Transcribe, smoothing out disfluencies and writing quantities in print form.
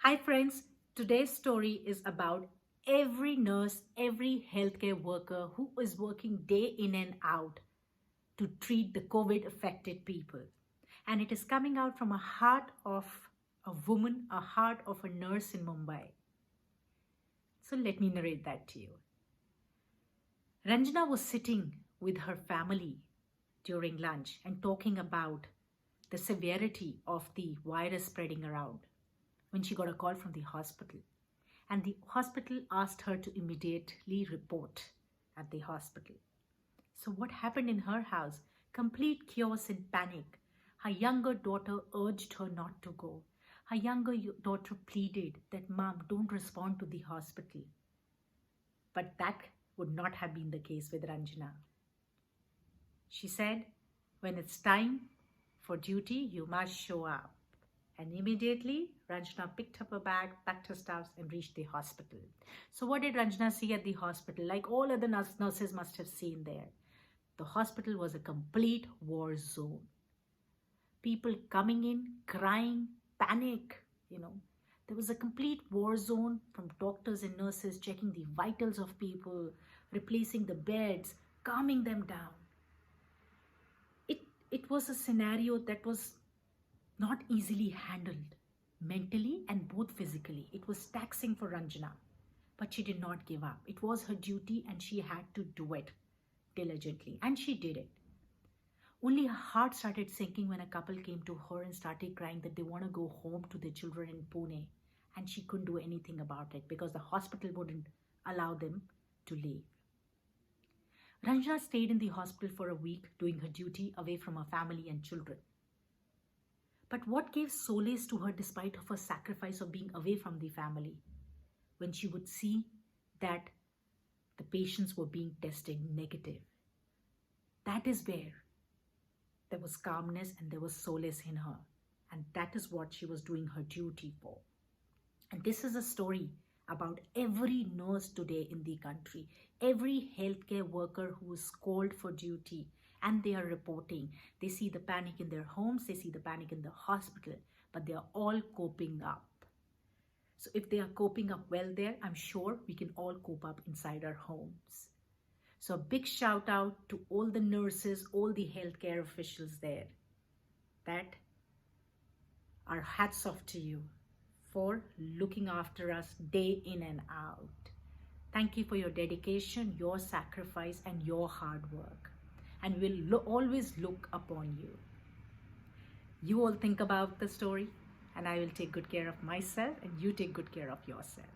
Hi, friends. Today's story is about every nurse, every healthcare worker who is working day in and out to treat the COVID affected people. And it is coming out from a heart of a woman, a heart of a nurse in Mumbai. So let me narrate that to you. Ranjana was sitting with her family during lunch and talking about the severity of the virus spreading around when she got a call from the hospital. And the hospital asked her to immediately report at the hospital. So, what happened in her house? Complete chaos and panic. Her younger daughter urged her not to go. Her younger daughter pleaded that, Mom, don't respond to the hospital. But that would not have been the case with Ranjana. She said, when it's time for duty, you must show up. And immediately, Ranjana picked up her bag, packed her stuffs, and reached the hospital. So, what did Ranjana see at the hospital? Like all other nurses must have seen there, the hospital was a complete war zone. People coming in, crying, panic, There was a complete war zone from doctors and nurses checking the vitals of people, replacing the beds, calming them down. It was a scenario that was not easily handled mentally and both physically. It was taxing for Ranjana, but she did not give up. It was her duty and she had to do it diligently, and she did it. Only her heart started sinking when a couple came to her and started crying that they want to go home to their children in Pune, and she couldn't do anything about it because the hospital wouldn't allow them to leave. Ranjana stayed in the hospital for a week doing her duty away from her family and children. But what gave solace to her despite of her sacrifice of being away from the family? When she would see that the patients were being tested negative. That is where there was calmness and there was solace in her. And that is what she was doing her duty for. And this is a story about every nurse today in the country, every healthcare worker who is called for duty and they are reporting. They see the panic in their homes, they see the panic in the hospital, but they are all coping up. So if they are coping up well there, I'm sure we can all cope up inside our homes. So a big shout out to all the nurses, all the healthcare officials there. That our hats off to you for looking after us day in and out. Thank you for your dedication, your sacrifice, and your hard work. And we'll always look upon you. You all think about the story, and I will take good care of myself, and you take good care of yourself.